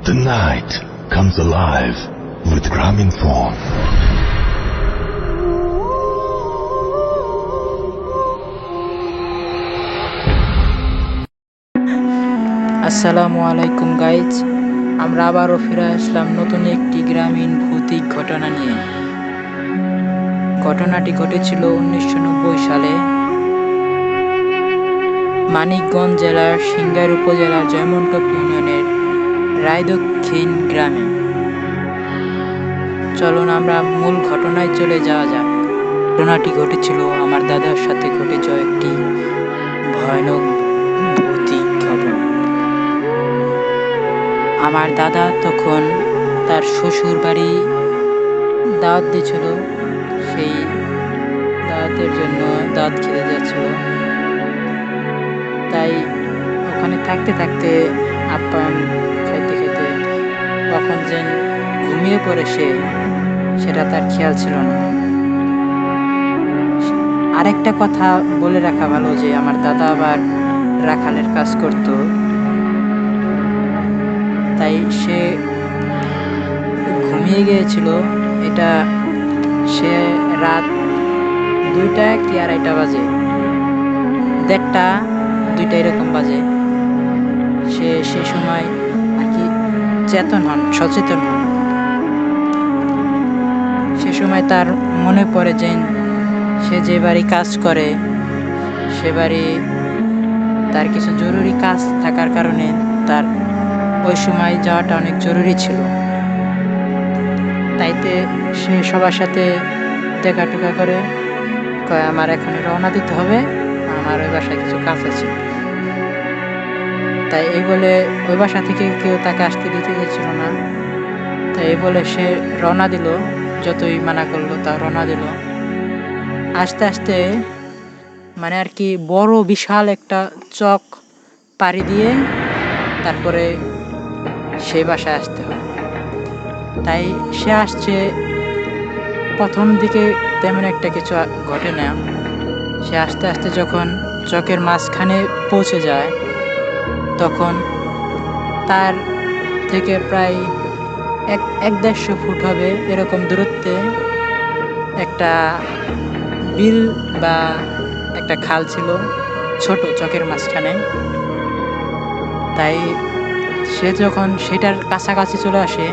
The night comes alive with Grameenphone. আসসালামু আলাইকুম guys, আমরা আবারও ফিরে আসলাম নতুন একটি গ্রামীণ ভৌতিক ঘটনা নিয়ে। ঘটনাটি ঘটেছিল 1990 সালে মানিকগঞ্জ জেলার সিংগাইর উপজেলার জয়মন্টপ ইউনিয়নের রায়দক্ষিণ গ্রামে। চলুন আমরা মূল ঘটনায় চলে যাওয়া যাক। ঘটনাটি ঘটেছিল আমার দাদার সাথে, ঘটেছে একটি ভয়ানক ভৌতিক ঘটনা। আমার দাদা তখন তার শ্বশুর বাড়ি দাওয়াত দিয়েছিল, সেই দাওয়াতের জন্য দাওয়াত খেতে যাচ্ছিল। তাই ওখানে থাকতে থাকতে আপ্যায়ন খাইতে খেতে কখন যেন ঘুমিয়ে পড়ে সেটা তার খেয়াল ছিল না। আরেকটা কথা বলে রাখা ভালো যে আমার দাদা আবার রাখালের কাজ করত, তাই সে ঘুমিয়ে গিয়েছিল। এটা সে রাত 2টা কি 2:30 বাজে, 1:30 2টা এরকম বাজে। সে সময় আর কি সচেতন হন। সে সময় তার মনে পড়ে যে সে যে বাড়ি কাজ করে সে বাড়ি তার কিছু জরুরি কাজ থাকার কারণে তার ওই সময় যাওয়াটা অনেক জরুরি ছিল। তাইতে সে সবার সাথে দেখা টেকা করে কয় আমার এখন রওনা দিতে হবে, আমার ওই বাসায় কিছু কাজ আছে। তাই এই বলে ওই বাসা থেকে কেউ তাকে আসতে দিতে চাইছিল না। তাই এই বলে সে রওনা দিল, যতই মানা করলো তা রওনা দিল। আস্তে আস্তে মানে আর কি বড় বিশাল একটা চক পাড়ি দিয়ে তারপরে সেই বাসায় আসতে হয়। তাই সে আসছে, প্রথম দিকে তেমন একটা কিছু ঘটে না। সে আস্তে আস্তে যখন চকের মাঝখানে পৌঁছে যায় তখন তার থেকে প্রায় 150 ফুট হবে এরকম দূরত্বে একটা বিল বা একটা খাল ছিল, ছোট চকের মাঝখানে। তাই সে যখন সেটার কাছাকাছি চলে আসে,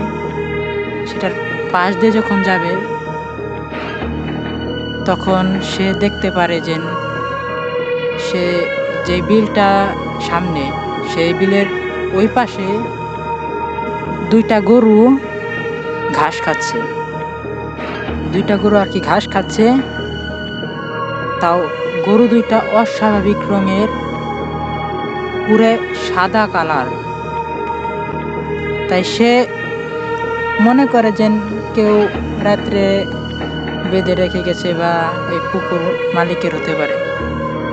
সেটার পাশ দিয়ে যখন যাবে তখন সে দেখতে পারে যে সে যে বিলটা সামনে, সেই বিলের ওই পাশে 2টা গরু ঘাস খাচ্ছে। 2টা গরু আর কি ঘাস খাচ্ছে, তাও গরু 2টা অস্বাভাবিক রঙের, পুরো সাদা কালার। তাই সে মনে করে যে কেউ রাত্রে বেঁধে রেখে গেছে বা এই পুকুর মালিকের হতে পারে।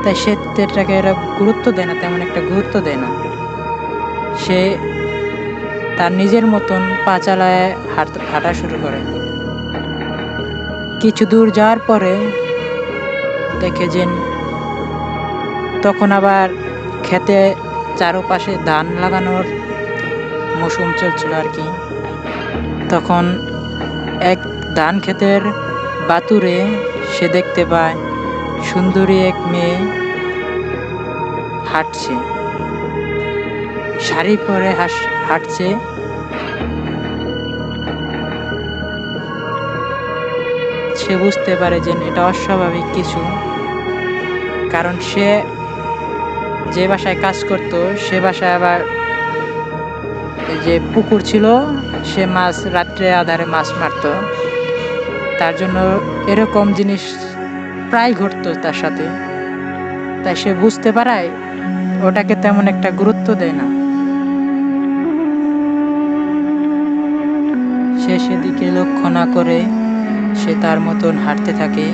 তাই সে এটাকে এরা গুরুত্ব দেয় না, তেমন একটা গুরুত্ব দেয় না। সে তার নিজের মতন পা চালায় হাঁটা শুরু করে। কিছু দূর যাওয়ার পরে দেখে যে তখন আবার খেতে চারপাশে ধান লাগানোর মৌসুম চলছিল আর কি। তখন এক ধান ক্ষেতের বাতুরে সে দেখতে পায় সুন্দরী এক মেয়ে হাঁটছে, শাড়ি পরে হাঁটছে। সে বুঝতে পারে যে এটা অস্বাভাবিক কিছু, কারণ সে যে বাসায় কাজ করত সে বাসায় আবার যে পুকুর ছিল, সে রাত্রে আধারে মাছ মারত। তার জন্য এরকম জিনিস প্রায় ঘটতো তার সাথে। তাই সে বুঝতে পারায় ওটাকে তেমন একটা গুরুত্ব দেয় না। সে সেদিকে লক্ষ্য না করে সে তার মতন হাঁটতে থাকে।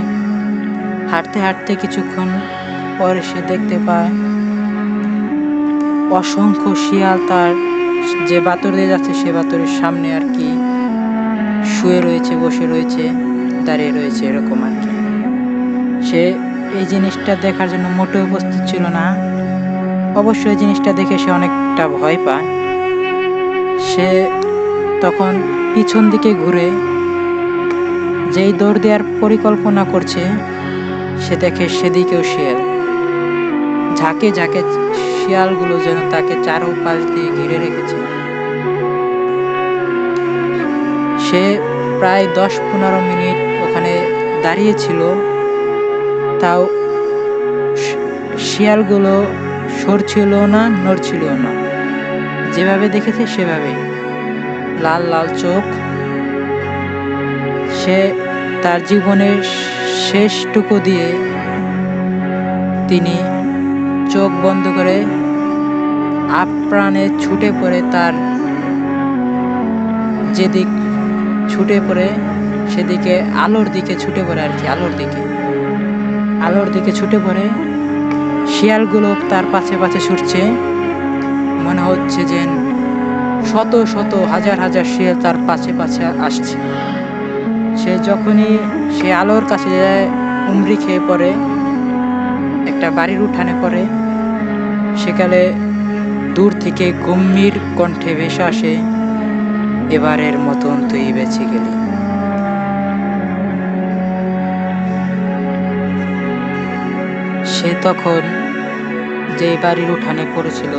হাঁটতে হাঁটতে কিছুক্ষণ পরে সে দেখতে পায় অসংখ্য শিয়াল তার যে বাতর দিয়ে যাচ্ছে সে বাতরের সামনে আর কি শুয়ে রয়েছে, বসে রয়েছে, দাঁড়িয়ে রয়েছে, এরকম আর কি। সে এই জিনিসটা দেখার জন্য মোটেও উপস্থিত ছিল না। অবশ্যই জিনিসটা দেখে সে অনেকটা ভয় পায়। সে তখন পিছন দিকে ঘুরে যেই দৌড় দেওয়ার পরিকল্পনা করছে, সে দেখে সেদিকেও শিয়াল। ঝাঁকে ঝাঁকে শিয়ালগুলো যেন তাকে চারপাশ দিয়ে ঘিরে রেখেছে। সে প্রায় 10-15 মিনিট ওখানে দাঁড়িয়েছিল, তাও শিয়ালগুলো সরছিল না, নড়ছিল না। যেভাবে দেখেছে সেভাবেই, লাল লাল চোখ। সে তার জীবনের শেষটুকু দিয়ে তিনি চোখ বন্ধ করে আপ্রাণে ছুটে পড়ে, তার যেদিক ছুটে পড়ে সেদিকে আলোর দিকে ছুটে পড়ে আর কি, আলোর দিকে ছুটে পড়ে। শিয়ালগুলো তার পাছে পাছে ছুটছে, মনে হচ্ছে যে শত শত হাজার হাজার শিয়াল তার পাছে পাছে আসছে। সে যখনই সে আলোর কাছে যায়, হুমড়ি খেয়ে পড়ে, একটা বাড়ির উঠানে পড়ে। সেকালে দূর থেকে গম্ভীর কণ্ঠে ভেসে আসে, এবারের মতন তুই বেঁচে গেলি। সে তখন যে বাড়ির উঠানে পড়েছিল,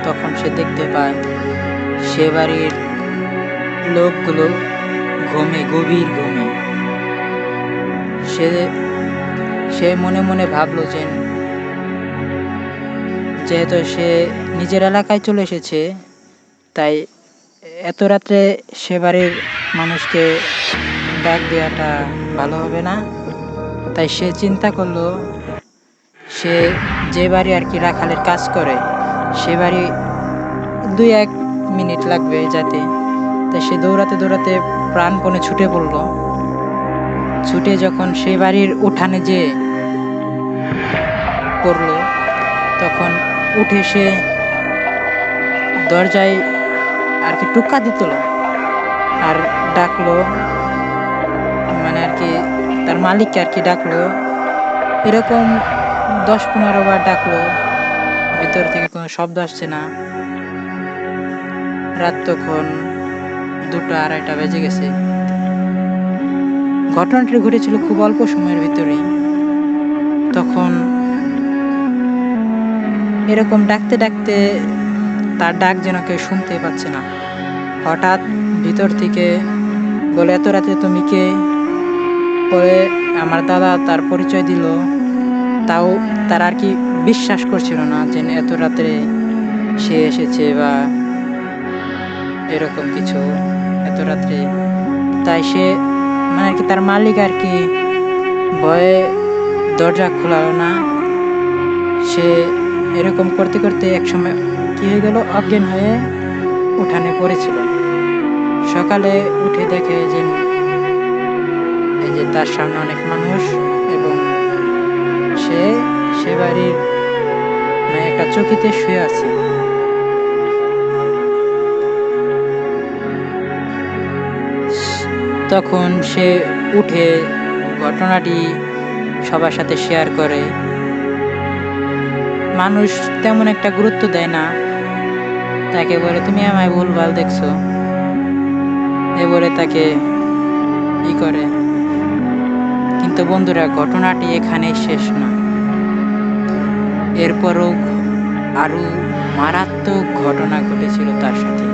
তখন সে দেখতে পায় সে বাড়ির লোকগুলো ঘুমে, গভীর ঘুমে। সে মনে মনে ভাবলো যে যেহেতু সে নিজের এলাকায় চলে এসেছে, তাই এত রাত্রে সে বাড়ির মানুষকে ডাক দেওয়াটা ভালো হবে না। তাই সে চিন্তা করলো, সে যে বাড়ি আর কি রাখালের কাজ করে, সে বাড়ি 2-1 মিনিট লাগবে যেতে। তাই সে দৌড়াতে দৌড়াতে প্রাণপণে ছুটে পড়লো। ছুটে যখন সে বাড়ির উঠানে যে পড়লো, তখন উঠে সে দরজায় আর কি টুকা দিত আর ডাকলো, মানে আর কি তার মালিককে আর কি ডাকলো। এরকম 10-15 বার ডাকলো, ভিতর থেকে কোনো শব্দ আসছে না। রাত তখন 2-2:30 বেজে গেছে। ঘটনাটি ঘটেছিল খুব অল্প সময়ের ভিতরেই। তখন এরকম ডাকতে ডাকতে তার ডাক যেন কেউ শুনতে পাচ্ছে না। হঠাৎ ভিতর থেকে বলে, এত রাতে তুমি কে? পরে আমার দাদা তার পরিচয় দিল। তাও তার আর কি বিশ্বাস করছিল না যে এত রাত্রে সে এসেছে বা এরকম কিছু, এত রাত্রে। তাই সে মানে আর কি তার মালিক আর কি ভয়ে দরজা খোলালো না। সে এরকম করতে করতে একসময় কি হয়ে গেল, অজ্ঞান হয়ে উঠানে পড়েছিল। সকালে উঠে দেখে যে এই যে তার সামনে অনেক মানুষ, এবং সে বাড়ির একটা চৌকিতে শুয়ে আছে। তখন সে উঠে ঘটনাটি সবার সাথে শেয়ার করে। মানুষ তেমন একটা গুরুত্ব দেয় না, তাকে বলে তুমি আমায় ভুলভাল দেখছো, এ বলে তাকে ই করে। কিন্তু বন্ধুরা, ঘটনাটি এখানেই শেষ না। এরপরও আরো মারাত্মক ঘটনা ঘটেছিল তার সাথে।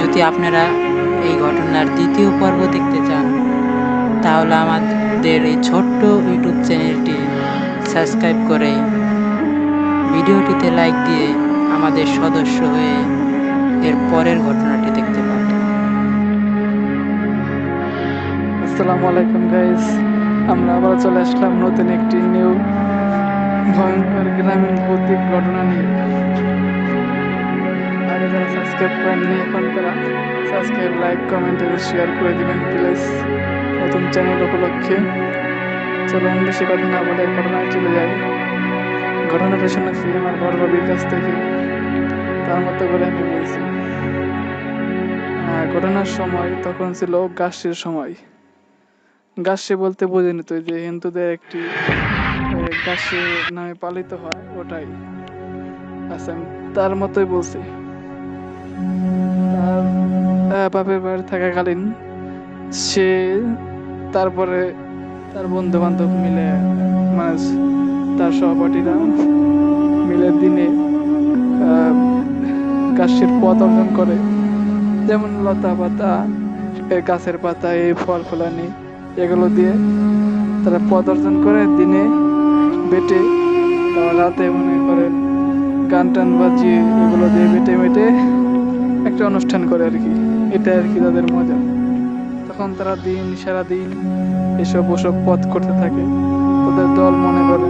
যদি আপনারা এই ঘটনার দ্বিতীয় পর্ব দেখতে চান, তাহলে আমাদের এই ছোট্ট ইউটিউব চ্যানেলটি সাবস্ক্রাইব করে ভিডিওটিতে লাইক দিয়ে আমাদের সদস্য হয়ে এর পরের ঘটনাটি দেখতে পাবেন। আসসালামু আলাইকুম গাইস, আমরা আবার চলে আসলাম নতুন একটি নিউ ভয়ঙ্কর গ্রামীণ ভৌতিক ঘটনা নিয়ে। আগে যারা সাবস্ক্রাইব করেননি, এখন তারা সাবস্ক্রাইব, লাইক, কমেন্ট এবং শেয়ার করে দিবেন প্লিজ, নতুন চ্যানেল উপলক্ষে। চলুন বেশি কথা না বলে ঘটনায় চলে যাই। ঘটনাটা শুনেছি আমার বড় বাবির কাছ থেকে, তার মতো করে আমি বলছি। ঘটনার সময় তখন ছিল গাছের সময়। গাছে বলতে বোঝেনি তো, যে হিন্দুদের একটি গাছে নামে পালিত হয়, ওটাই। আচ্ছা, আমি তার মতোই বলছি। তার বাপের বাড়ি থাকাকালীন সে তারপরে তার বন্ধু বান্ধব মিলে মানে তার সহপাঠীরা মিলে দিনে গাছের পথ অর্জন করে, যেমন লতা পাতা, গাছের পাতা, এই ফল ফলানি এগুলো দিয়ে তারা পথ অর্জন করে দিনে বেটে, তারপর রাতে মনে করেন গান টান বাজিয়ে এগুলো দিয়ে বেটে বেটে একটা অনুষ্ঠান করে আর কি। এটা আর কি তাদের মজা। তখন তারা সারাদিন ওসব পথ করতে থাকে। তাদের দল মনে করে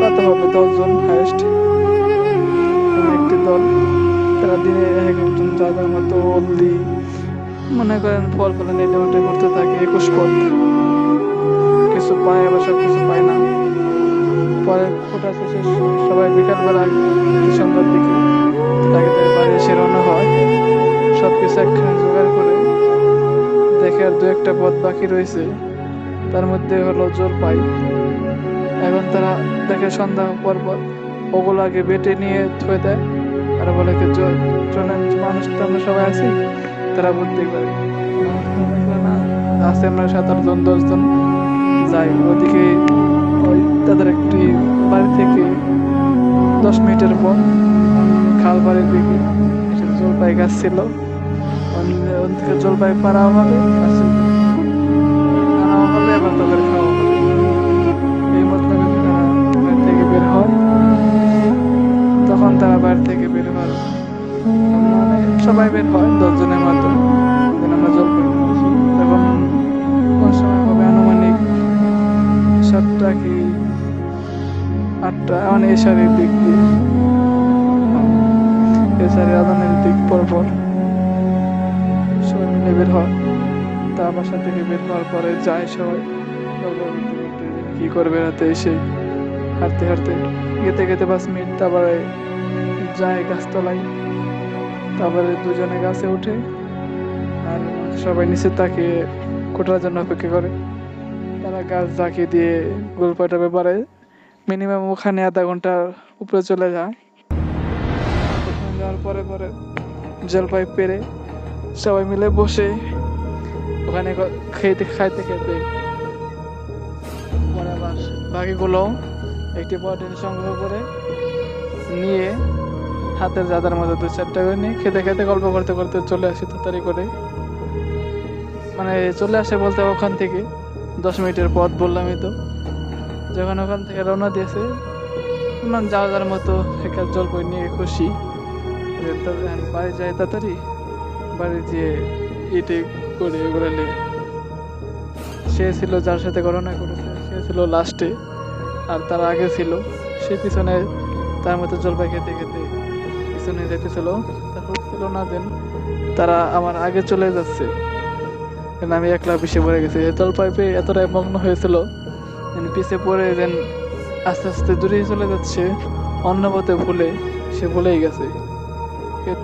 কত হবে, 10 জন হাইস্ট একটি দল। তারা দিনে এক একজন যাদের মতো হলদি মনে করেন ফল ফলানি এটা ওটা করতে থাকে 21 পথ। কিছু পায় আবার সব কিছু পায় না। পরে ওটা শেষে সবাই বিকালবেলা সন্ধ্যার দিকে তাকে তাদের বাড়ি এসে রওনা হয়। সব কিছু একখানে জোগাড় করে দেখে আর 2-1টা পথ বাকি রয়েছে, তার মধ্যে হলো জলপাই। এখন তারা দেখে সন্ধ্যা পর পর ওগুলো আগে বেটে নিয়ে থুয়ে দেয় আর বলে চলেন, মানুষ তো আমরা সবাই আছি। তারা বুদ্ধি করে না আছে, আমরা 7-8 জন 10 জন যাই ওদিকে। ওই তাদের একটি বাড়ি থেকে 10 মিনিটের পর খাল বাড়ির দিকে একটা জলপাই গাছ ছিল। ওন থেকে জলপাই পাড়াও হবে, আনাও হবে, আবার তাদের খাওয়া হবে। এই মতলবে তারা বাড়ি থেকে বের হয়। তখন তারা বাড়ি থেকে বের হয়, মানে সবাই বের হয় 10 জনের মতো। আমরা জলপাই তখন কোন সময় হবে আনুমানিক 7টা কি 8টা, মানে এশারের দিক দিয়ে, এশারের আদানের দিক পর পর সবাই মিলে বের হয়। তা বাসা থেকে বের হওয়ার পরে যায় সবাই কি করবে রাতে এসে হাঁটতে হাঁটতে গেতে গেতে 5 মিনিট, তারপরে যায় গাছতলায়। তারপরে দুজনে গাছে উঠে আর সবাই নিচে তাকে কোটার জন্য অপেক্ষা করে। তারা গাছ ঝাঁকি দিয়ে গোলপাটা ব্যাপারে মিনিমাম ওখানে আধা ঘন্টার উপরে চলে যায়। ওখানে যাওয়ার পরে পরে জলপাই পেরে সবাই মিলে বসে ওখানে খাইতে খেতে পরে আবার বাকিগুলো একটি পটেন সংগ্রহ করে নিয়ে হাতের যাদের মধ্যে 2-4টা করে নিয়ে খেতে খেতে গল্প করতে করতে চলে আসি তাড়াতাড়ি করে। মানে চলে আসে বলতে ওখান থেকে 10 মিনিটের পথ বললামই তো। যখন ওখান থেকে রওনা দিয়েছে যাওয়ার মতো একটা জলপাই নিয়ে খুশি বাড়ি যায় তাড়াতাড়ি। বাড়ি যেয়ে ইটে করে ওগুলো নিয়ে সে ছিল যার সাথে ঘটনা করেছে, সে ছিল লাস্টে আর তার আগে ছিল সে পিছনে তার মতো জলপাই খেতে খেতে পিছনে যেতেছিল। তারপর ছিল না যেন তারা আমার আগে চলে যাচ্ছে, কিন্তু আমি একলা পিছিয়ে পড়ে গেছি। জলপাই পেয়ে এতটাই মগ্ন হয়েছিল পিছিয়ে পড়ে যেন আস্তে আস্তে দূরে চলে যাচ্ছে, অন্য পথে সে ভুলেই গেছে।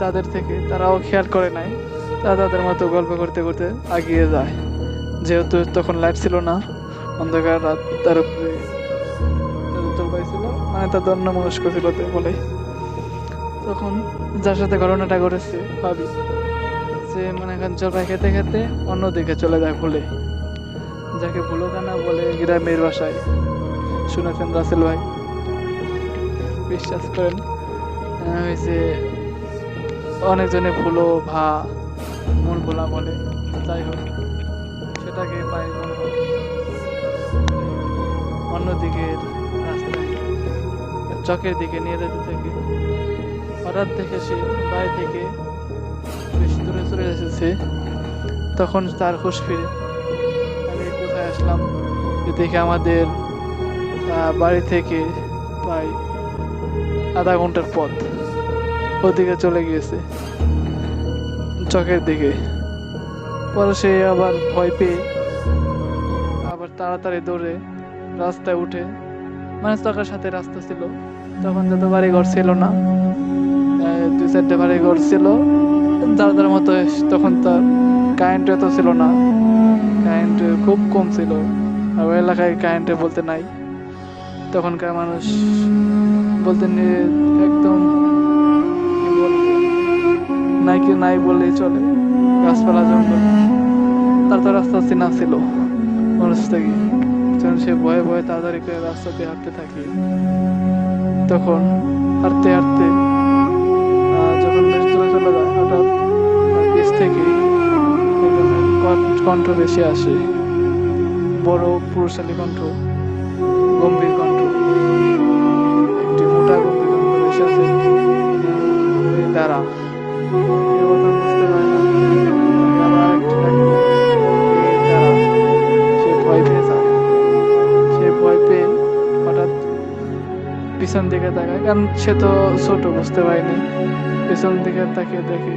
তাদের থেকে তারাও খেয়াল করে নাই, তারা তাদের মতো গল্প করতে করতে এগিয়ে যায়। যেহেতু তখন লাইট ছিল না, অন্ধকার রাত, তার উপরে জলপাই ছিল, মানে তাদের অন্য মনস্ক ছিল বলে। তখন যার সাথে ঘটনাটা ঘটেছে ভাবি যে মনে করেন জলপাই খেতে খেতে অন্যদিকে চলে যায় ভুলে, যাকে ভুলো কানা বলে গ্রামের ভাষায়। শুনেছেন রাসেল ভাই, বিশ্বাস করেন হয়েছে অনেকজনে ভুলো ভা মন ভোলা বলে। যাই হোক, সেটাকে পাই মনে হয় অন্যদিকের রাস্তায় চকের দিকে নিয়ে যেতে থেকে হঠাৎ দেখে সে বাড়ি থেকে বেশি দূরে চলে এসেছে। তখন তার হুঁশ ফিরে, আমি কোথায় আসলাম, দেখে আমাদের বাড়ি থেকে প্রায় আধা ঘন্টার পথ ওদিকে চলে গিয়েছে চকের দিকে। পরে সে আবার ভয় পেয়ে আবার তাড়াতাড়ি দৌড়ে রাস্তায় উঠে, মানে চকের সাথে রাস্তা ছিল, তখন যত বাড়ি ঘর ছিল না, 2-4টে বাড়ি ঘর ছিল যার মতো। তখন তার কারেন্ট এত ছিল না, কারেন্ট খুব কম ছিল, আর ওই এলাকায় কারেন্টে বলতে নাই। তখনকার মানুষ বলতে একদম নাই কি নাই বললেই চলে, গাছপালা জঙ্গল। তার তো রাস্তা চেনা ছিল মানুষ থেকে, যখন সে ভয়ে ভয়ে তাড়াতাড়ি করে রাস্তা দিয়ে হাঁটতে থাকে। তখন হাঁটতে হাঁটতে যখন বেশ দূরে চলে যায়, হঠাৎ তার পিছ থেকে একজনের কণ্ঠ ভেসে আসে, বড় পুরুষালী কণ্ঠ, গম্ভীর কণ্ঠ, একটি মোটা গম্ভীর কণ্ঠ ভেসে আসে, "এই দাঁড়া।" কেউ কথা বুঝতে পারে না, তাকে আবার একটি ডাকে, "এই দাঁড়া।" সে ভয় পেয়ে যায়। সে ভয় পেয়ে হঠাৎ পিছন দিকে তাকায়, কারণ সে তো ছোট, বুঝতে পারেনি। পিছন দিকে তাকিয়ে দেখে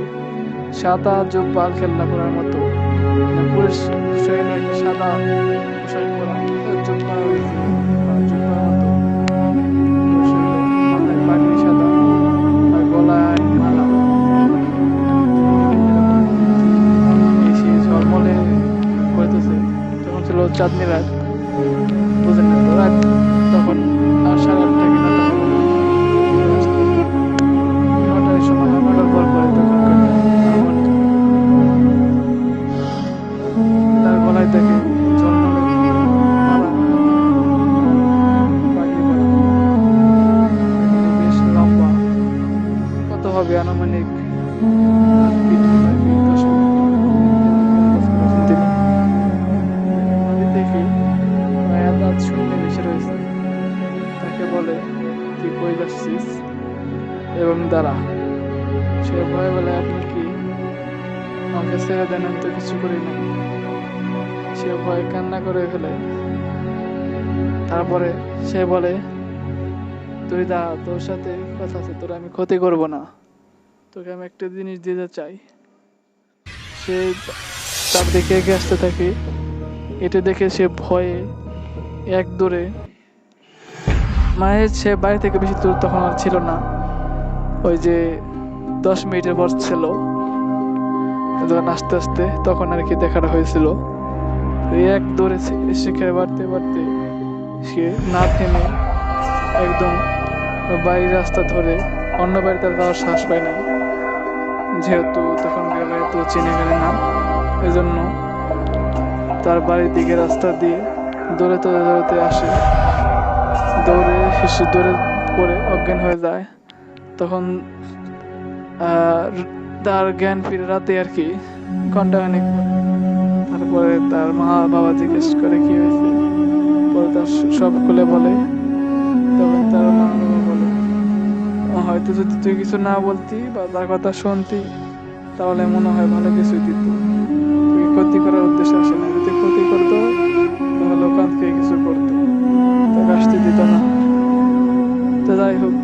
সাদা জুব্বা খেলনা করার মতো, মানে পুরুষ শরীরে একটা সাদা পোশাক পরা, জুব্বা রয়েছে, জুব্বার মতো পুরুষ শরীরে, মাথায় পাগড়ি সাদা আর গলায় মালা। এই সে ঝলমলে করতেছে। তখন ছিল চাঁদনি রাত, বুঝেন না তো রাত, তখন আর 8:30 কি 9টা হবে। 9টার সময়, 9টার পর পরে তখন তার গলায় দেখে ঝলমলে মালা, পাগড়ি পরা, বেশ লম্বা, কত হবে আনুমানিক 8 ফিট কি 10 ফিট তিনি। দেখি মায়া দাঁত শূন্য ভেসে রয়েছে। তাকে বলে, "তুই কই যাচ্ছিস এবং দাঁড়া।" সে ভয়ে বলে, "আপনি কি আমাকে ছেড়ে দেন, আমি তো কিছু করি না।" সে ভয়ে কান্না করে ফেলে। তারপরে সে বলে, "তুই দাঁড়া, তোর সাথে কথা আছে, তোর আমি ক্ষতি করব না, তোকে আমি একটা জিনিস দিতে চাই।" সে তার দিকে এগিয়ে আসতে থাকে। এটা দেখে সে ভয়ে এক দৌড়ে, মায়ের সে বাড়ি থেকে বেশি দূর তখন আর ছিল না, ওই যে 10 মিনিটের পর ছিল যখন আস্তে আস্তে তখন আর কি দেখাটা হয়েছিল। এক দৌড়ে সেখানে বাড়তে বাড়তে সে না থেমে একদম বাড়ির রাস্তা ধরে, অন্য বাড়িতে আর যাওয়ার সাহস পায় না, যেহেতু তখন বাড়ি তো চিনে গেলে না, এই জন্য তার বাড়ির দিকে রাস্তা দিয়ে দৌড়াতে দৌড়াতে আসে। দৌড়ে শেষে দৌড়ে পড়ে অজ্ঞান হয়ে যায়। তখন তার জ্ঞান ফিরে রাতে আর কি, ঘন্টাখানেক পরে। তারপরে তার মা বাবা জিজ্ঞেস করে কি হয়েছে, পরে তার সব খুলে বলে। তখন তার মা বাবা বলে, হয়তো যদি তুই কিছু না বলতি বা তার কথা শুনতি, তাহলে মনে হয় ভালো কিছুই দিত। তুই ক্ষতি করার উদ্দেশ্যে আসে না, যদি ক্ষতি করতো তাহলে ওখান থেকে কিছু করতো, তাকে আসতে দিত না। তো যাই হোক,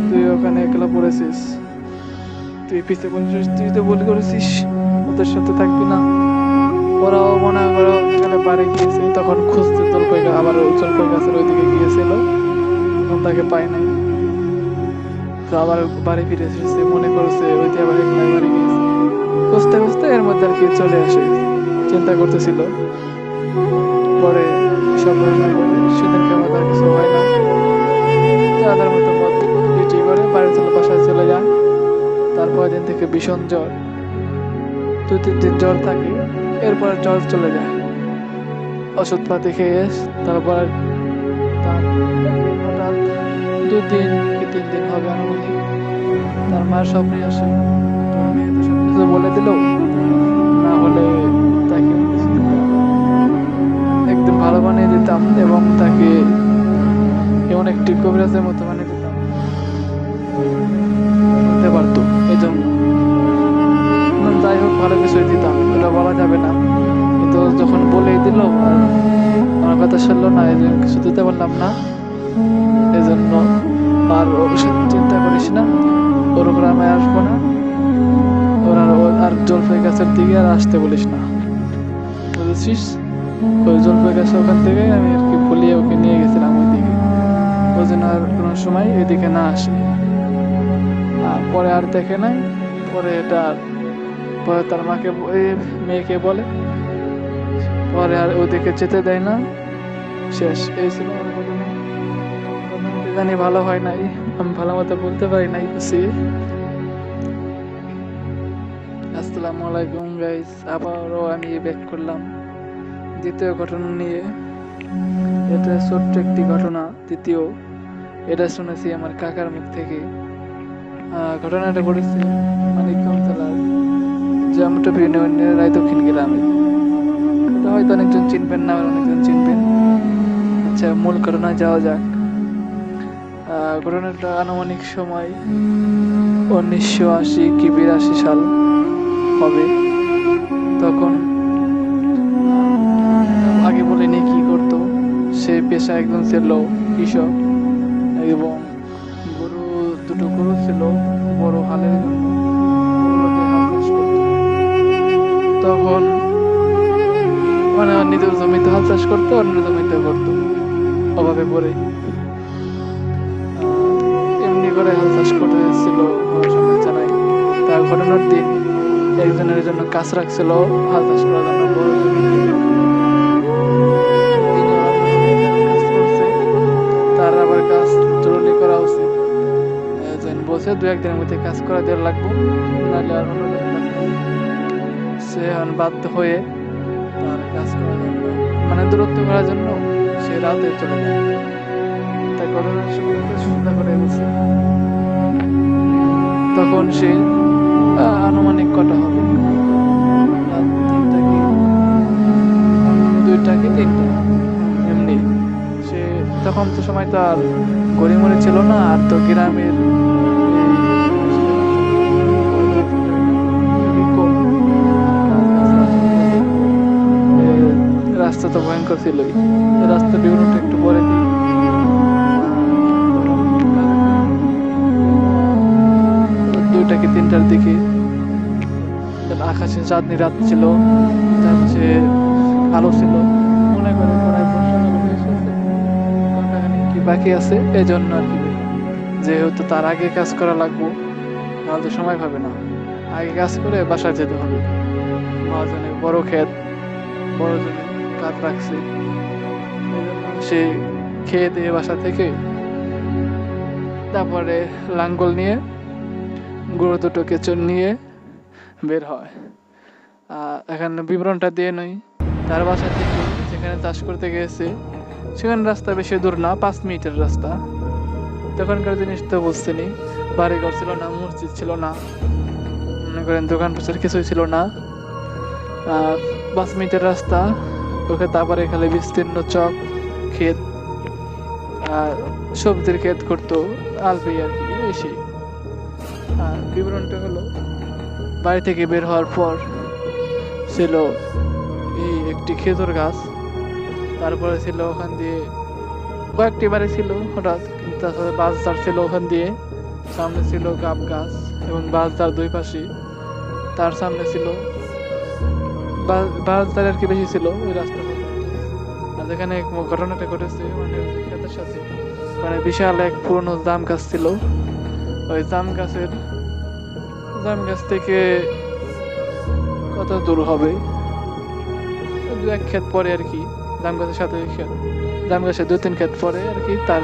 তুই ওখানে একলা পড়েছিস, তুই পিছিয়ে বলেছিস, তুই তো ভুল করেছিস, ওদের সাথে থাকবি না। ওরাও মনে করো এখানে বাড়ি গিয়েছে, তখন খুঁজতে জলপাই আবার জলপাই গাছের ওইদিকে গিয়েছিল, তখন তাকে পায় নাই। তো আবার বাড়ি ফিরে এসেছে, মনে করছে ওইদিকে আবার একলাই বাড়ি গিয়েছে। খুঁজতে খুঁজতে এর মধ্যে আর কি চলে আসে, চিন্তা করতেছিল। পরে সব ঘটনা বলে সেদিনকে আমাদের কিছু হয় না, তাদের মতো মত বিটি করে বাড়ি চলে, বাসায় চলে যায়। তারপর দিন থেকে ভীষণ জ্বর, 2-3 দিন জ্বর থাকে, এরপর জ্বর চলে যায়। ওষুধপাতি খেয়ে তারপর তার হঠাৎ 2 দিন কি 3 দিন হবে আনুমানিক, তার মায়ের স্বপ্নে আসে। তোর মেয়ে তো সবকিছু বলে দিল, না হলে তাকে একদম ভালো বানিয়ে দিতাম এবং তাকে এমন একটি কবিরাজের মতো বানিয়ে দিতাম, বলতে পারতো। এই জন্য যাই হোক, ভালো কিছুই দিতাম, এটা বলা যাবে না, কিন্তু যখন বলেই দিল আর আমার কথা শুনলো না, এই জন্য কিছু দিতে পারলাম না। এই জন্য আর চিন্তা করিস না, ওর গ্রামে আসবো না, ওর আর জলপাই গাছের দিকে আর আসতে বলিস না, বুঝেছিস? ওই জলপাই গাছ ওখান থেকে আমি আর কি ভুলিয়ে ওকে নিয়ে গেছিলাম ওই দিকে, ওই জন্য আর কোনো সময় এদিকে না আসে। পরে আর দেখে নাই। পরে তার মাকে, মেয়েকে বলে, পরে আর ওদিকে যেতে দেয় না। শেষ, এই ছিল আমার ঘটনা। ঘটনাটি জানি ভালো হয় নাই, আমি ভালো মতো বলতে পারি নাই, বুঝছি। আলাইকুম গাইস, আবারও আমি ব্যাক করলাম দ্বিতীয় ঘটনা নিয়ে। এটা ছোট্ট একটি ঘটনা, দ্বিতীয়। এটা শুনেছি আমার কাকার মুখ থেকে। ঘটনাটা ঘটেছে মানিকগঞ্জ জেলার জামটপি ইউনিয়নের রায়দক্ষিণ গ্রামে। এটা হয়তো অনেকজন চিনবেন না, অনেকজন চিনবেন। আচ্ছা, মূল ঘটনায় যাওয়া যাক। ঘটনাটা আনুমানিক সময় 1980 কি 82 সাল হবে। তখন আগে বলিনি কি করতো। সে পেশা একজন ছিল কৃষক, এবং দুটো গরু ছিল বড় হালের জন্য। ওগুলোতে হাল চাষ করতো। তখন মানে নিজের জমিতে হাল চাষ করতো, অন্য জমিতে করতো অভাবে পড়ে। এমনি করে হাল চাষ করতে ছিল সমস্যা নাই। তার ঘটনার দিন একজনের জন্য কাজ রাখছিল হাল চাষ করার জন্য বড় জমিতে। তার আবার কাজ জরুরি করা উচিত, বলছে 2-1 দিনের মধ্যে কাজ করা দেওয়ার লাগবো, নাহলে আর অন্য সে এখন বাধ্য হয়ে তার কাজ করার জন্য মানে দূরত্ব করার জন্য সে রাতে চলে যায়। তাই ঘটনার চিন্তা করে বলছে। তখন সে আনুমানিক কটা হবে, রাত 3টা কি 2টা কি 3টা এমনি। সে তখন তো সময় তো আর গড়িমড়ি ছিল না, আর তো গ্রামের রাস্তা তো ভয়ঙ্কর ছিলই। রাস্তা বিবরণটা একটু পরে দিই। 2টা কি 3টার দিকে আকাশে চাঁদনি রাত ছিল, যাচ্ছে আলো ছিল। মনে করে ঘন্টাখানিক কি বাকি আছে, এই জন্য আর কি। যেহেতু তার আগে কাজ করা লাগবো, নাহলে তো সময় পাবে না। আগে কাজ করে বাসায় যেতে হবে। মহাজনের বড় ক্ষেত, বড় জমি কাজ রাখছে। সে খেয়ে দিয়ে বাসা থেকে তারপরে লাঙ্গল নিয়ে গরু দুটোকে নিয়ে বের হয়। এখানে বিবরণটা দিয়ে নই। তার বাসা থেকে যেখানে চাষ করতে গেছে সেখানে রাস্তা বেশি দূর না, 5 মিনিটের রাস্তা। তখনকার জিনিস তো বুঝছেনি, বাড়িঘর ছিল না, মসজিদ ছিল না, মনে করেন দোকান পাচার কিছুই ছিল না। 5 মিনিটের রাস্তা। ওকে তারপরে খালি বিস্তীর্ণ চক ক্ষেত আর সবজির ক্ষেত করতো আলপি আর কি, বেশি। আর বিবরণটা হলো, বাড়ি থেকে বের হওয়ার পর ছিল এই একটি খেজুর গাছ। তারপরে ছিল ওখান দিয়ে কয়েকটি বাড়ি ছিল হঠাৎ, কিন্তু তাছাড়া বাঁশঝাড় ছিল ওখান দিয়ে। সামনে ছিল গাব গাছ এবং বাঁশঝাড় 2 পাশে। তার সামনে ছিল বাঁশঝাড় আর কি বেশি ছিল ওই রাস্তা পর্যন্ত। আর যেখানে ঘটনাটা ঘটেছে মানে ওই ক্ষেতের সাথে মানে বিশাল এক পুরনো জাম গাছ ছিল। ওই জাম গাছ থেকে কত দূর হবে, 2-1 ক্ষেত পরে আর কি। জাম গাছের সাথে জাম গাছের 2-3 ক্ষেত পরে আর কি তার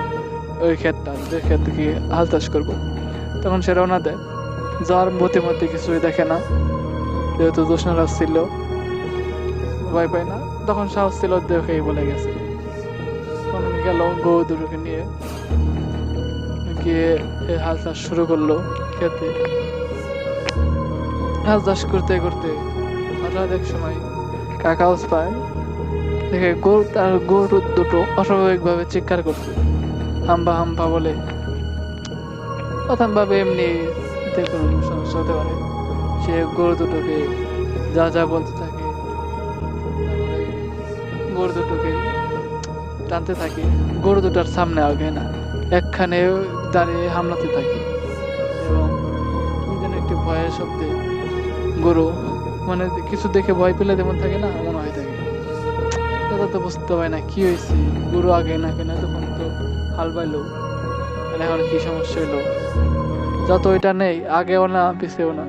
ওই ক্ষেতটা, যে ক্ষেত থেকে হাল চাষ করবো। তখন সে রওনা দেয়। যাওয়ার মধ্যে কিছুই দেখে না, যেহেতু জ্যোৎস্না রাত ছিল, ভয় পায় না। তখন সাহস ছিল, দেখেই বলে গেছে। তখন গেল গরু দুটোকে নিয়ে গিয়ে হাল চাষ শুরু করলো খেতে। হাল চাষ করতে করতে হঠাৎ এক সময় কাকা পায় দেখে গরু দুটো অস্বাভাবিকভাবে চিৎকার করছে, হাম্বা হাম্বা বলে। প্রথম ভাবে এমনি দেখুন সমস্যা হতে পারে। সে গরু দুটোকে যা যা বলতে থাকে, তারপরে গরু দুটোকে টানতে থাকে। গরু দুটার সামনে আগে না, একখানে দাঁড়িয়ে হামলাতে থাকে, এবং একটি ভয়ের শব্দে গরু মানে কিছু দেখে ভয় পেলে যেমন থাকে না, এমন হয়ে থাকে। দাদা তো বুঝতে পারে না কি হয়েছে, গরু আগে না কেনা, তখন তো হাল বাইলো, এখন কি সমস্যা হলো। যত এটা নেই, আগেও না পিছেও না,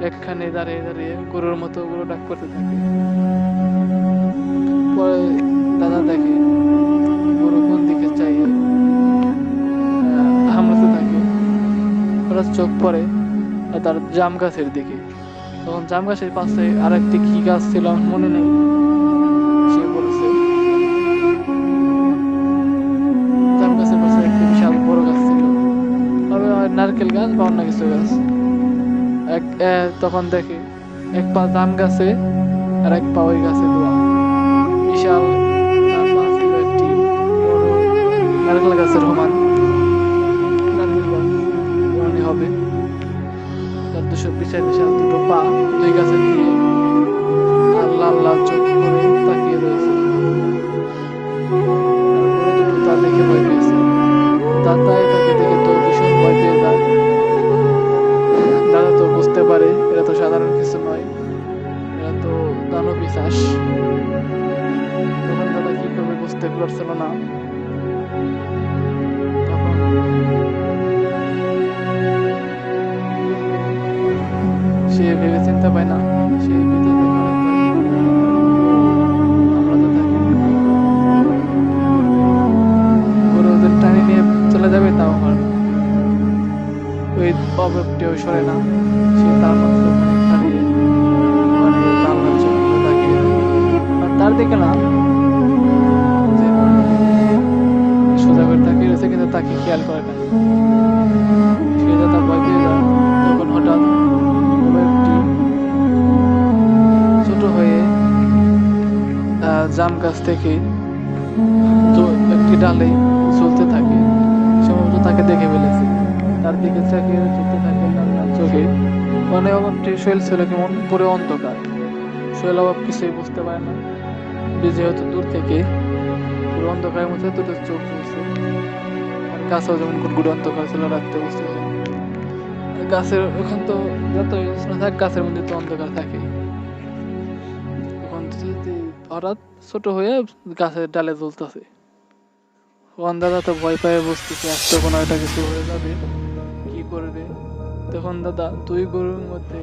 একখানে দাঁড়িয়ে দাঁড়িয়ে গরুর মতো গরু ডাক করতে থাকে। পরে দাদা দেখে গরু কোন দিকে চাইয়ে হামলাতে থাকে। ওরা চোখ পড়ে তার জাম গাছের দিকে। তখন জাম গাছের পাশে আরেকটি কি গাছ ছিল আমার মনে নেই। সে বলেছে জাম গাছের পাশে একটি বিশাল বড় গাছ ছিল, তবে হয় নারকেল গাছ বা অন্য কিছু গাছ। তখন দেখে এক পা জাম গাছে আর এক পা ওই গাছে দোয়া। বিশাল তার পা ছিল একটি বড় নারকেল গাছের সমান, নারকেল গাছ মনে হবে। তার দুশো বিশাল বিশাল দুটো পা দুই গাছের দিয়ে আর লাল লাল চোখ করে তাকিয়ে রয়েছে। তারপরে দুটো তা দেখে ভয় পেয়েছে। দাদা এটাকে দেখে তো ভীষণ ভয় পেয়ে যায়। দাদা তো বুঝতে পারে এটা তো সাধারণ কিছু নয়, এটা তো দানব পিশাচ। তখন দাদা কি করবে বুঝতে পারছিল না। তখন সে ভেবে চিন্তা পায় না, সে ভিতর থেকে অনেক ভয় পায়। আমরা তো থাকি ওরা ওদের টানি নিয়ে চলে যাবে, তাও পারবে না। ওই অভাবটিও সরে না, সে তার মধ্যে ওখানে দাঁড়িয়ে মানে বাংলার চোখগুলো তাকিয়ে আর তার দিকে না, যে সোজা করে তাকিয়ে রয়েছে কিন্তু তাকে খেয়াল করে না। সে দাদা ভয় পেয়ে যায়। তখন হঠাৎ একটি ছোট হয়ে জাম গাছ থেকে একটি ডালে ঝুলতে থাকে। সম্ভবত তাকে দেখে ফেলেছে, তার দিকে তাকিয়ে ঝুলতে থাকে লাল লাল চোখে। মানে অভাবটি শৈল ছিল কেমন পুরো অন্ধকার। শৈল অভাব কিছুই বুঝতে পারে না, যেহেতু দূর থেকে পুরো অন্ধকারের মধ্যে দুটো চোখ ঝুলছে। গাছও যেমন গুড়গুড়ি অন্ধকার ছিল, রাখতে বুঝতেছে। গাছের ওখান তো যত জ্যোৎস্না থাক গাছের মধ্যে তো অন্ধকার থাকে। তখন হঠাৎ ছোট হয়ে গাছের ডালে ঝুলতেছে। দাদা তো ভয় পায়, বুঝতেছে আজকে কোনো একটা কিছু হয়ে যাবে, কি করবে। তখন দাদা তুই গরুর মধ্যে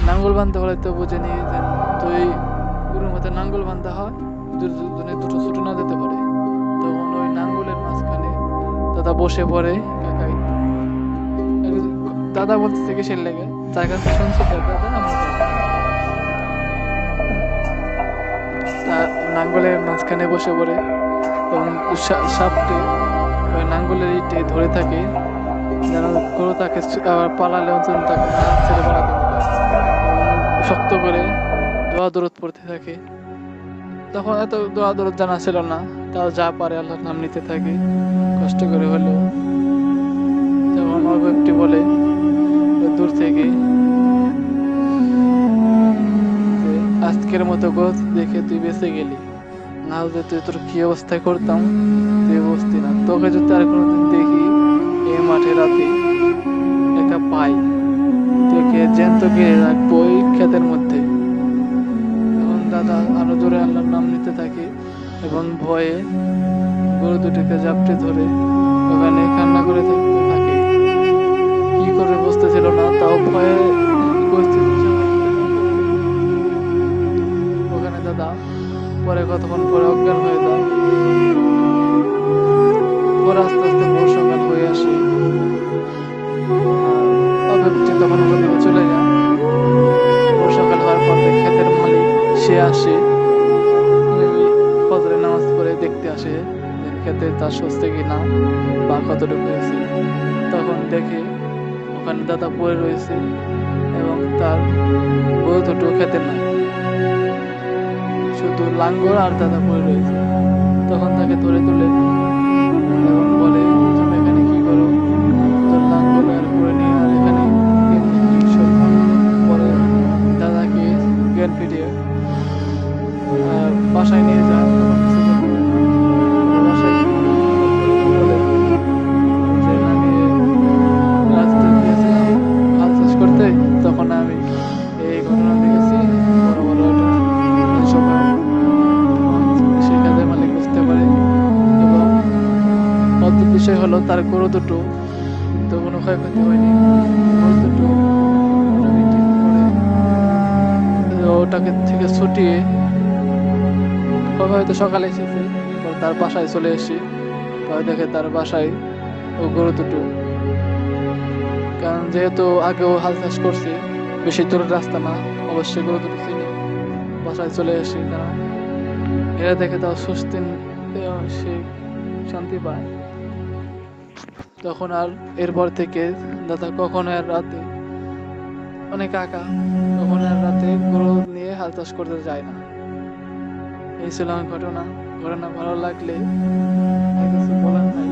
নাঙ্গল বাঁধতে হলে তো বুঝে নিয়ে যেন তুই গরুর মধ্যে নাঙ্গল বাঁধতে হয়, দুজনে দুটো ছুটে না যেতে পারে। তখন ওই নাঙ্গলের মাঝখানে দাদা বসে পড়ে। কাকাই দাদা বলতেছে কিসের লেগে, যার কাছে শুনছে দাদা নাঙ্গলের মাঝখানে বসে পড়ে এবং সাপটে ওই নাঙ্গলের ইটে ধরে থাকে যেন গরু তাকে আবার পালালেও যেন তাকে না ছেড়ে পালাতে পারে। শক্ত করে দোয়া দরদ পড়তে থাকে। তখন এত দোয়া দরদ জানা ছিল না, তাও যা পারে আল্লাহর নাম নিতে থাকে কষ্ট করে হলেও। তখন অল্প বলে দূর থেকে আজকের মতো গোছ দেখে তুই বেঁচে গেলি, না হলে তুই তোর কি অবস্থায় করতাম তুই বুঝতি না। তোকে যদি আর কোনোদিন দেখি এই মাঠে রাতে একটা পাই, তোকে জ্যান্ত গিয়ে রাখবো ওই ক্ষেতের মধ্যে। তখন দাদা আরো জোরে আল্লাহর নাম নিতে থাকে এবং ভয়ে গরু দুটিকে জাপটে ধরে ওখানে কান্না করে থাকতে থাকে। কি করে বুঝতেছিল না, তাও ভয়ে ওখানে দাদা পরে কতক্ষণ পরে অজ্ঞান হয়ে যায়। পরে আস্তে আস্তে ভোর সকাল হয়ে আসে। অব্যক্তি তখন ওখান থেকে চলে যায়। ভোর সকাল হওয়ার পর ক্ষেতের মালিক সে আসে, ফজরের নামাজ পড়ে দেখতে আসে ক্ষেতে চাষ হচ্ছে কিনা বা কতটুকু হয়েছে। তখন দেখে ওখানে দাদা পড়ে রয়েছে এবং তার গরু দুটো খেতে নাই, শুধু লাঙ্গল আর দাদা পড়ে রয়েছে। তখন তাকে ধরে তুলে এবং বলে তুমি এখানে কি করো, তোর লাঙ্গল আর পড়ে নিয়ে আর এখানে পরে দাদাকে জ্ঞান ফিরিয়ে বাসায় নিয়ে যায়। বাসায় বলে যে আমি রাস্তা গিয়েছিলাম হাল চাষ করতে, তখন আমি এই ঘটনা দেখেছি, বড় বড় সে কাজের মালিক বুঝতে পারে। এবং অদ্ভুত বিষয় হলো তার গরু দুটো তো কোনো ক্ষয়ক্ষতি হয়নি। গরু দুটো ওটাকে থেকে ছুটিয়ে হয়তো সকালে এসেছে, তার বাসায় চলে এসে পরে দেখে তার বাসায় ও গরু দুটো, কারণ যেহেতু আগেও হাল চাষ করছে বেশি দূরের রাস্তা না, অবশ্যই গরু দুটো চিনি। বাসায় চলে আসি, কারণ এরা দেখে তাও স্বস্তি সে শান্তি পায়। তখন আর এরপর থেকে দাদা কখনো আর রাতে, অনেক কাকা কখনো আর রাতে গরু নিয়ে হাল চাষ করতে যায় না। এই ছিল আমার ঘটনা। ঘটনা ভালো লাগলে আর কিছু বলার নাই।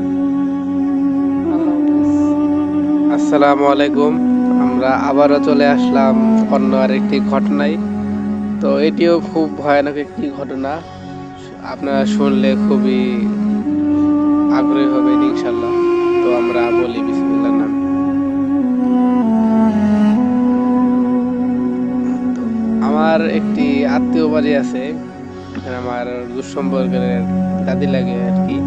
আল্লাহ হাফেজ। আসসালামু আলাইকুম। আমরা আবারও চলে আসলাম অন্য আরেকটি ঘটনায়। তো এটিও খুব ভয়ানক একটি ঘটনা, আপনারা শুনলে খুবই আগ্রহী হবেন ইনশাল্লাহ। তো আমরা বলি বিসমিল্লাহর নামে। তো আমার একটি আত্মীয় বাড়ি আছে, আমার দুঃসম্পর্কের দাদি লাগে আর কি।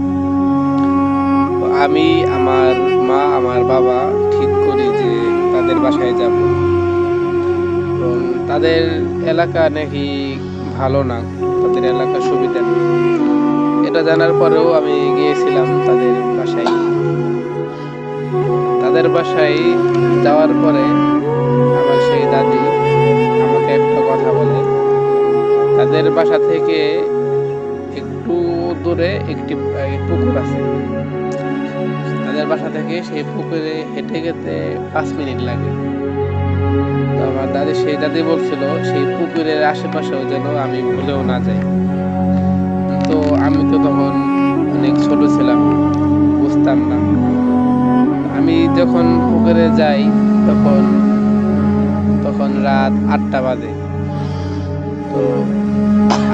তো আমি, আমার মা, আমার বাবা ঠিক করি যে তাদের বাসায় যাব। এবং তাদের এলাকা নাকি ভালো না, তাদের এলাকা সুবিধা নেই। এটা জানার পরেও আমি গিয়েছিলাম তাদের বাসায়। তাদের বাসায় যাওয়ার পরে আমার সেই দাদি আমাকে একটা কথা বলে। তাদের বাসা থেকে একটু দূরে একটি পুকুর আছে। তাদের বাসা থেকে সেই পুকুরে হেঁটে যেতে 5 মিনিট লাগে। তো আমার সেই দাদি বলছিল সেই পুকুরের আশেপাশেও যেন আমি ভুলেও না যাই। তো আমি তো তখন অনেক ছোট ছিলাম, বুঝতাম না। আমি যখন পুকুরে যাই তখন রাত 8টা বাজে। তো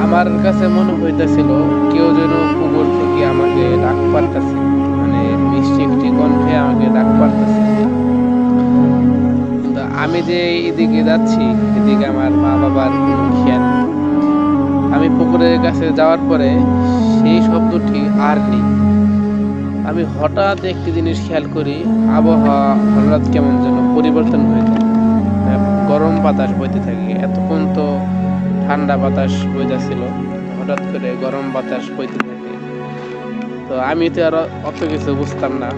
আমার কাছে মনে হইতেছিল কেউ যেন পুকুর থেকে আমাকে ডাক পারতেছে, মানে মিষ্টি একটি কণ্ঠে আমাকে ডাক পারতেছে। কিন্তু আমি যে এদিকে যাচ্ছি, এদিকে আমার মা বাবার কোনো খেয়াল নেই। আমি পুকুরের কাছে যাওয়ার পরে সেই শব্দটি আর নেই। আমি হঠাৎ একটি জিনিস খেয়াল করি, আবহাওয়া হঠাৎ কেমন যেন পরিবর্তন হয়ে যায়, গরম বাতাস বইতে থাকে। এতক্ষণ তো ঠান্ডা বাতাস বইতেছিল, হঠাৎ করে গরম বাতাস বইতে থাকে। তো আমি তো আর অত কিছু বুঝতাম না।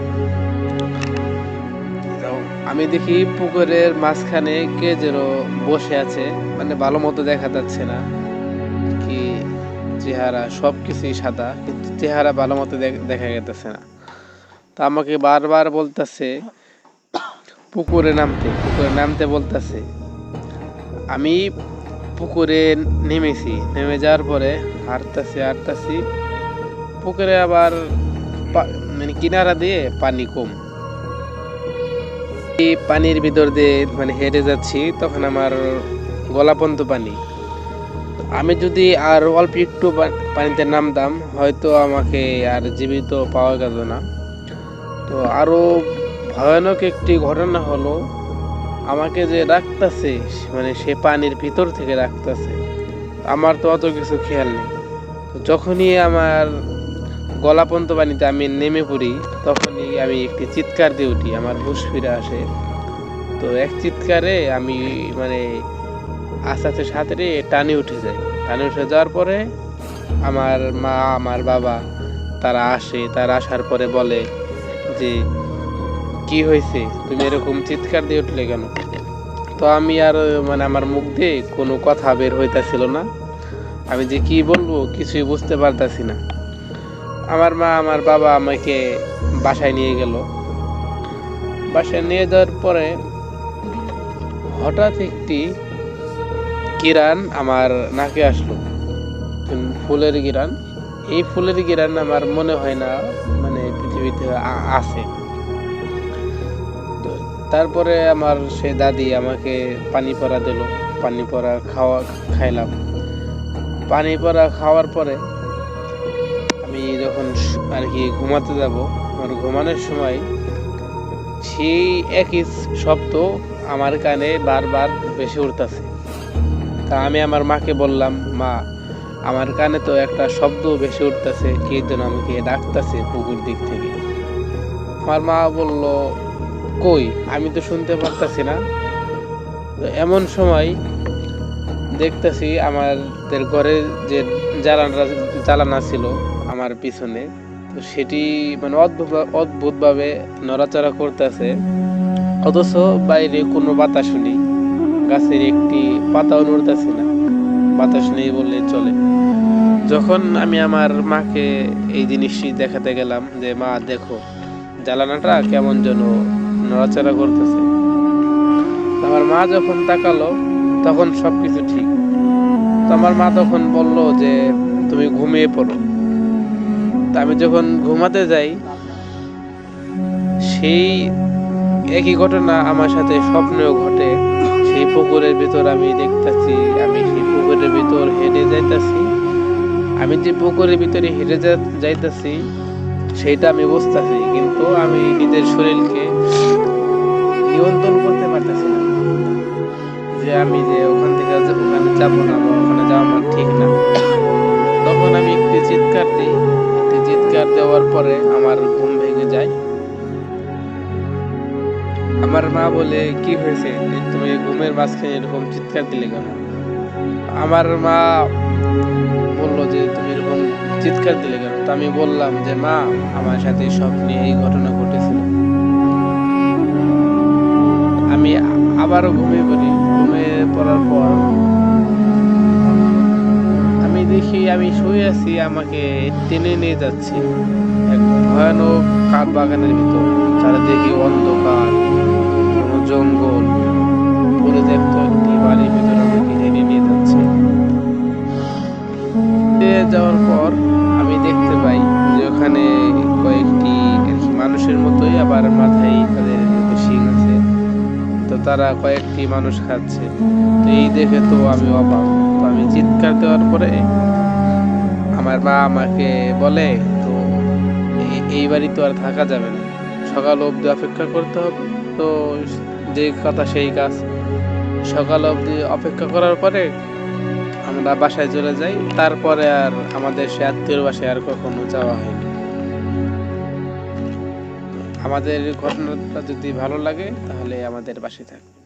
আমি দেখি পুকুরের মাঝখানে কে যেন বসে আছে, মানে ভালো মতো দেখা যাচ্ছে না কি চেহারা, সবকিছুই সাদা, কিন্তু চেহারা ভালো মতো দেখা যেতেছে না। তা আমাকে বারবার বলতেছে পুকুরে নামতে বলতেছে। আমি পুকুরে নেমে যাওয়ার পরে হাঁটতাছি। পুকুরে আবার মানে কিনারা দিয়ে পানি কম, এই পানির ভিতর দিয়ে মানে হেঁটে যাচ্ছি, তখন আমার গলা পর্যন্ত পানি। আমি যদি আর অল্প একটু পানিতে নামতাম হয়তো আমাকে আর জীবিত পাওয়া গেল না। তো আরো ভয়ানক একটি ঘটনা হলো, আমাকে যে রাখতেছে, মানে সে পানির ভিতর থেকে রাখতেছে। আমার তো অত কিছু খেয়াল নেই। তো যখনই আমার গলা পর্যন্ত পানিতে আমি নেমে পড়ি, তখনই আমি একটি চিৎকার দিয়ে উঠি, আমার হুঁশ ফিরে আসে। তো এক চিৎকারে আমি মানে আস্তে আস্তে সাথে টানে উঠে যাওয়ার পরে আমার মা, আমার বাবা তারা আসার পরে বলে যে কি হয়েছে, তুমি এরকম চিৎকার দিয়ে উঠলে কেন? তো আমি আর মানে আমার মুখ দিয়ে কোনো কথা বের হইতাছিল না। আমি যে কি বলবো কিছুই বুঝতে পারতাছি না। আমার মা, আমার বাবা আমাকে বাসায় নিয়ে গেল। বাসায় নিয়ে যাওয়ার পরে হঠাৎ একটি কিরান আমার নাকে আসলো, ফুলের কিরান। এই ফুলের কিরান আমার মনে হয় না মানে পৃথিবীতে আছে। তারপরে আমার সে দাদি আমাকে পানি পড়া দিল, পানি পড়া খাইলাম। পানি পড়া খাওয়ার পরে আমি যখন আর কি ঘুমাতে যাব, আমার ঘুমানোর সময় সেই একই শব্দ আমার কানে বারবার ভেসে উঠতেছে। তা আমি আমার মাকে বললাম, মা আমার কানে তো একটা শব্দ ভেসে উঠতেছে, কে যেন আমাকে ডাকতেছে পুকুর দিক থেকে। আমার মা বলল, কই, আমি তো শুনতে পারতাছি না। তো এমন সময় দেখতেছি আমাদের ঘরে যে জ্বালানা ছিল আমার পিছনে, তো সেটি মানে অদ্ভুত ভাবে নড়াচড়া করতেছে, অথচ বাইরে কোনো বাতাস নেই, গাছের একটি পাতাও নড়তেছে না, বাতাস নেই বললে চলে। যখন আমি আমার মাকে এই জিনিসটি দেখাতে গেলাম যে মা দেখো জ্বালানাটা কেমন যেন নড়াচড়া করতেছে, আমার মা যখন তাকালো তখন সবকিছু ঠিক। তো আমার মা তখন বলল যে তুমি ঘুমিয়ে পড়ো। তা আমি যখন ঘুমাতে যাই সেই একই ঘটনা আমার সাথে স্বপ্নেও ঘটে। সেই পুকুরের ভিতর আমি দেখতেছি, আমি সেই পুকুরের ভিতর হেঁটে যাইতাছি। আমি যে পুকুরের ভিতরে হেঁটে যাইতাছি সেইটা আমি বুঝতেছি, কিন্তু আমি নিজের শরীরকে নিয়ন্ত্রণ করতে পারতেছি না যে আমি যে ওখান থেকে ওখানে যাবো না বা ওখানে যাওয়া আমার ঠিক না। তখন আমি একটি চিৎকার দিই, একটি চিৎকার দেওয়ার পরে আমার ঘুম ভেঙে যায়। আমার মা বলে কি হয়েছে, তুমি ঘুমের মাঝখানে এরকম চিৎকার দিলে কেন? আমার মা বললো যে তুমি এরকম চিৎকার দিলে কেন? তো আমি বললাম যে মা আমার সাথে স্বপ্নে এই ঘটনা ঘটেছিল। আমি আবারও ঘুমিয়ে পড়ি। ঘুমিয়ে পড়ার পর আমি দেখি আমি শুয়ে আছি, আমাকে টেনে নিয়ে যাচ্ছে এক ভয়ানক কাঠ বাগানের ভিতর। চারিদিকে অন্ধকার, কোনো জঙ্গল, পরিত্যক্ত একটি বাড়ির ভিতর আমাকে টেনে নিয়ে যাচ্ছে। যাওয়ার পর আমি দেখতে পাই যে ওখানে কয়েকটি মানুষের মতোই, আবার মাথায় তাদের শিং আছে। তো তারা কয়েকটি মানুষ খাচ্ছে। তো এই দেখে তো আমি অবাক। তো আমি চিৎকার দেওয়ার পরে আমার মা আমাকে বলে তো এই বাড়ি তো আর থাকা যাবে না, সকাল অবধি অপেক্ষা করতে হবে। তো যে কথা সেই কাজ, সকাল অবধি অপেক্ষা করার পরে আমরা বাসায় চলে যাই। তারপরে আর আমাদের সে আত্মীয়র বাসায় আর কখনো যাওয়া হয়নি। আমাদের ঘটনাটা যদি ভালো লাগে তাহলে আমাদের পাশে থাকবে।